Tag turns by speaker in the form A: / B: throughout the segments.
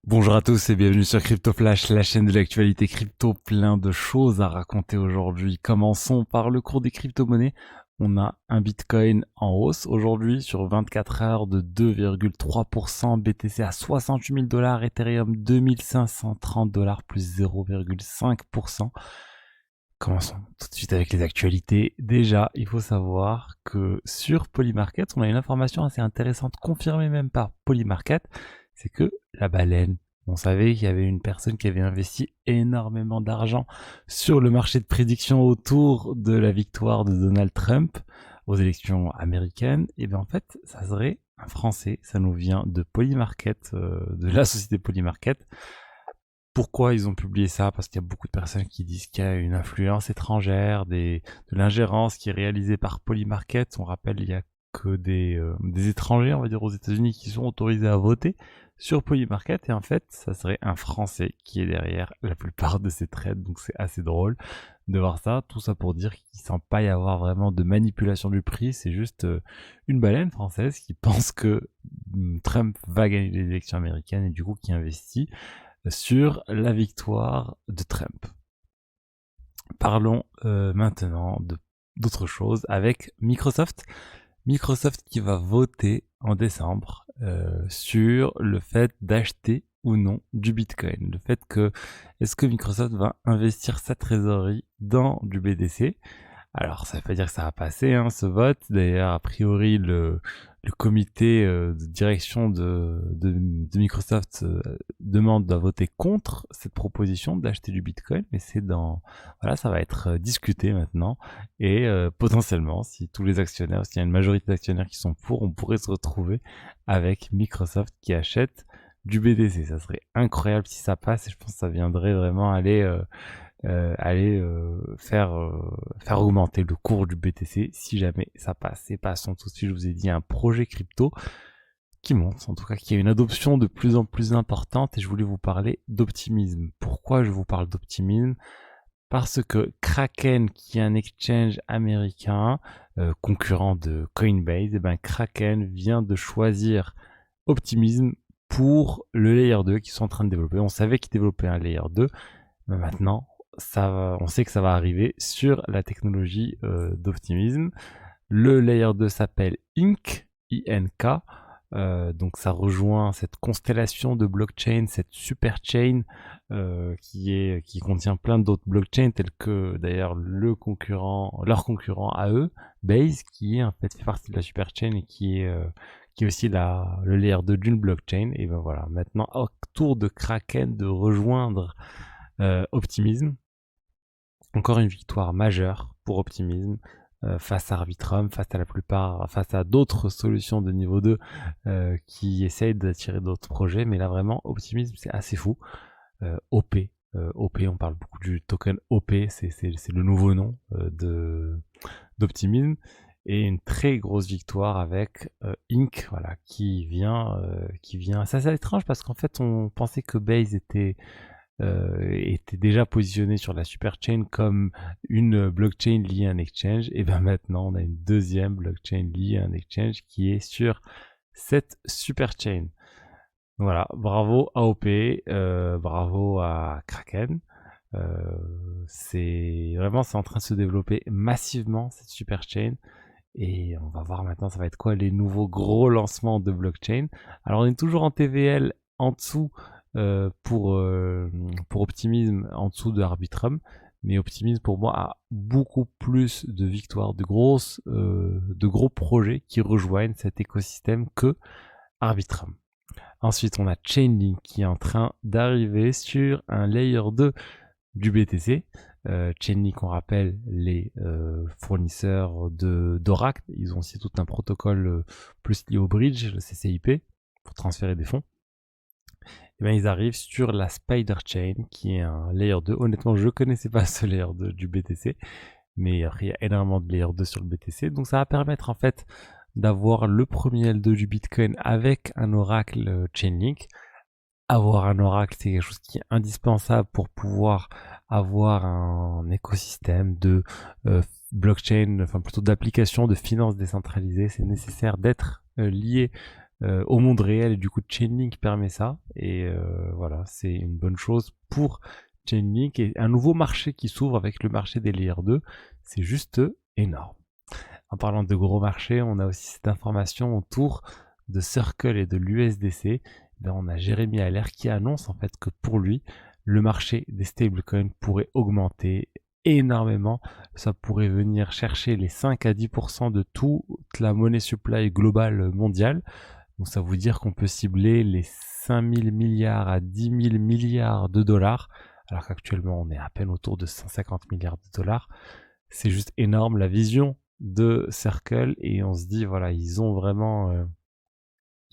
A: Bonjour à tous et bienvenue sur Crypto Flash, la chaîne de l'actualité crypto, plein de choses à raconter aujourd'hui. Commençons par le cours des crypto-monnaies. On a un Bitcoin en hausse aujourd'hui sur 24 heures de 2,3%, BTC à 68 000 dollars, Ethereum 2530 dollars plus 0,5%. Commençons tout de suite avec les actualités. Déjà, il faut savoir que sur Polymarket, on a une information assez intéressante, confirmée même par Polymarket, c'est que la baleine, on savait qu'il y avait une personne qui avait investi énormément d'argent sur le marché de prédiction autour de la victoire de Donald Trump aux élections américaines. Et bien en fait, ça serait un Français, ça nous vient de Polymarket, de la société Polymarket. Pourquoi ils ont publié ça? Parce qu'il y a beaucoup de personnes qui disent qu'il y a une influence étrangère, de l'ingérence qui est réalisée par Polymarket. On rappelle, il y a que des étrangers, on va dire, aux États-Unis qui sont autorisés à voter sur Polymarket. Et en fait, ça serait un Français qui est derrière la plupart de ces trades. Donc c'est assez drôle de voir ça. Tout ça pour dire qu'il ne semble pas y avoir vraiment de manipulation du prix. C'est juste une baleine française qui pense que Trump va gagner les élections américaines et du coup qui investit sur la victoire de Trump. Parlons maintenant d'autre chose avec Microsoft. Microsoft qui va voter en décembre sur le fait d'acheter ou non du Bitcoin. Le fait que est-ce que Microsoft va investir sa trésorerie dans du BTC. Alors, ça veut pas dire que ça va passer, hein, ce vote. D'ailleurs, a priori, le comité de direction de Microsoft demande de voter contre cette proposition d'acheter du Bitcoin, mais voilà, ça va être discuté maintenant. Et potentiellement, si tous les actionnaires, s'il y a une majorité d'actionnaires qui sont pour, on pourrait se retrouver avec Microsoft qui achète du BTC. Ça serait incroyable si ça passe, et je pense que ça viendrait vraiment faire augmenter le cours du BTC si jamais ça passe. Et passons tout de suite, je vous ai dit, un projet crypto qui monte, en tout cas qui a une adoption de plus en plus importante, et je voulais vous parler d'optimisme. Pourquoi je vous parle d'optimisme? Parce que Kraken, qui est un exchange américain, concurrent de Coinbase, et ben Kraken vient de choisir Optimism pour le Layer 2 qu'ils sont en train de développer. On savait qu'ils développaient un Layer 2, mais maintenant, on sait que ça va arriver sur la technologie d'Optimism. Le Layer 2 s'appelle INK, INK. Donc ça rejoint cette constellation de blockchain, cette super chain qui contient plein d'autres blockchains tels que d'ailleurs leur concurrent à eux, Base, qui est en fait fait partie de la super chain et qui est aussi le layer 2 d'une blockchain. Et ben voilà, maintenant au tour de Kraken de rejoindre Optimism. Encore une victoire majeure pour Optimism face à Arbitrum, face à d'autres solutions de niveau 2 qui essayent d'attirer d'autres projets. Mais là vraiment, Optimism, c'est assez fou. OP, OP, on parle beaucoup du token OP, c'est le nouveau nom d'Optimism. Et une très grosse victoire avec Inc, voilà, qui vient. Ça, c'est étrange parce qu'en fait, on pensait que Base était déjà positionné sur la superchain comme une blockchain liée à un exchange. Et bien maintenant, on a une deuxième blockchain liée à un exchange qui est sur cette superchain. Voilà, bravo à OP, bravo à Kraken. C'est en train de se développer massivement cette superchain. Et on va voir maintenant, ça va être quoi les nouveaux gros lancements de blockchain. Alors on est toujours en TVL en dessous pour Optimism, en dessous de Arbitrum. Mais Optimism pour moi a beaucoup plus de victoires, de gros projets qui rejoignent cet écosystème que Arbitrum. Ensuite on a Chainlink qui est en train d'arriver sur un layer 2 du BTC. Chainlink, on rappelle, les fournisseurs d'Oracle, ils ont aussi tout un protocole plus lié au bridge, le CCIP, pour transférer des fonds. Et bien ils arrivent sur la Spider Chain, qui est un layer 2. Honnêtement, je ne connaissais pas ce layer 2 du BTC, mais après il y a énormément de layer 2 sur le BTC, donc ça va permettre en fait d'avoir le premier L2 du Bitcoin avec un Oracle Chainlink. Avoir un oracle, c'est quelque chose qui est indispensable pour pouvoir avoir un écosystème de blockchain, enfin plutôt d'applications de finances décentralisées. C'est nécessaire d'être lié au monde réel, et du coup Chainlink permet ça, et voilà, c'est une bonne chose pour Chainlink, et un nouveau marché qui s'ouvre avec le marché des Layer 2, c'est juste énorme. En parlant de gros marchés, on a aussi cette information autour de Circle et de l'USDC. On a Jérémy Allaire qui annonce en fait que pour lui, le marché des stablecoins pourrait augmenter énormément. Ça pourrait venir chercher les 5 à 10% de toute la monnaie supply globale mondiale. Donc ça veut dire qu'on peut cibler les 5000 milliards à 10 000 milliards de dollars, alors qu'actuellement on est à peine autour de 150 milliards de dollars. C'est juste énorme la vision de Circle, et on se dit voilà, ils ont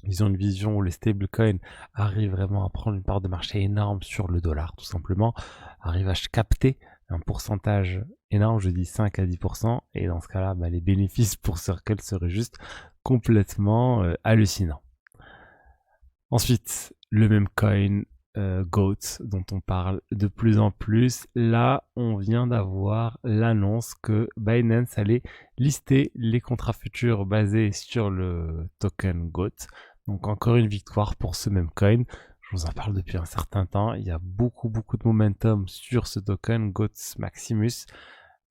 A: une vision où les stablecoins arrivent vraiment à prendre une part de marché énorme sur le dollar, tout simplement, arrivent à capter un pourcentage énorme, je dis 5 à 10%, et dans ce cas-là, les bénéfices pour Circle seraient juste complètement hallucinants. Ensuite, le même coin, GOAT, dont on parle de plus en plus. Là, on vient d'avoir l'annonce que Binance allait lister les contrats futurs basés sur le token GOAT. Donc encore une victoire pour ce même coin. Je vous en parle depuis un certain temps. Il y a beaucoup de momentum sur ce token GOAT Maximus.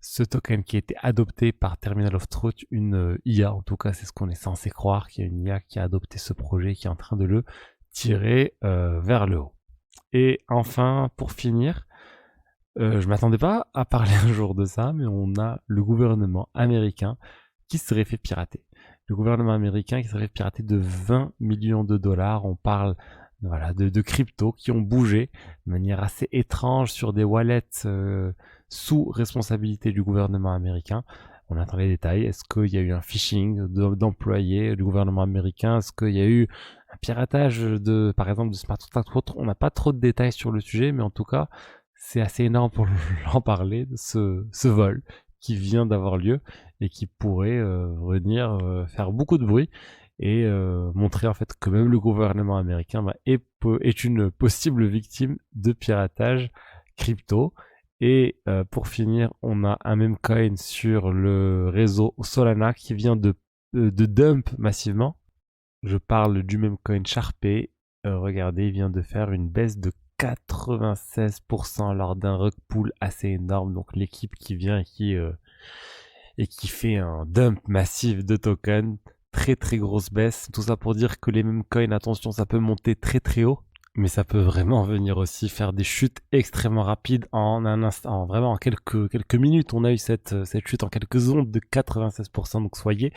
A: Ce token qui a été adopté par Terminal of Truth, une IA, en tout cas c'est ce qu'on est censé croire, qu'il y a une IA qui a adopté ce projet, qui est en train de le tirer vers le haut. Et enfin, pour finir, je m'attendais pas à parler un jour de ça, mais on a le gouvernement américain qui serait fait pirater. Le gouvernement américain qui serait fait pirater de 20 millions de dollars. On parle de cryptos qui ont bougé de manière assez étrange sur des wallets sous responsabilité du gouvernement américain. On attend les détails. Est-ce qu'il y a eu un phishing d'employés du gouvernement américain? Est-ce qu'il y a eu un piratage par exemple, de smart contracts? On n'a pas trop de détails sur le sujet, mais en tout cas, c'est assez énorme pour en parler, de ce vol qui vient d'avoir lieu et qui pourrait venir faire beaucoup de bruit et montrer en fait que même le gouvernement américain est une possible victime de piratage crypto. Et pour finir, on a un même coin sur le réseau Solana qui vient de dump massivement. Je parle du même coin Sharpay. Regardez, il vient de faire une baisse de 96% lors d'un rug pull assez énorme. Donc l'équipe qui vient et qui fait un dump massif de tokens. Très grosse baisse. Tout ça pour dire que les mêmes coins, attention, ça peut monter très haut. Mais ça peut vraiment venir aussi faire des chutes extrêmement rapides en un instant, vraiment en quelques minutes. On a eu cette chute en quelques ondes de 96%, donc soyez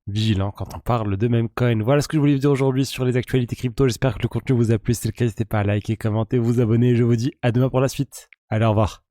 A: vigilants quand on parle de même coin. Voilà ce que je voulais vous dire aujourd'hui sur les actualités crypto. J'espère que le contenu vous a plu. Si c'est le cas, n'hésitez pas à liker, commenter, vous abonner. Je vous dis à demain pour la suite. Allez, au revoir.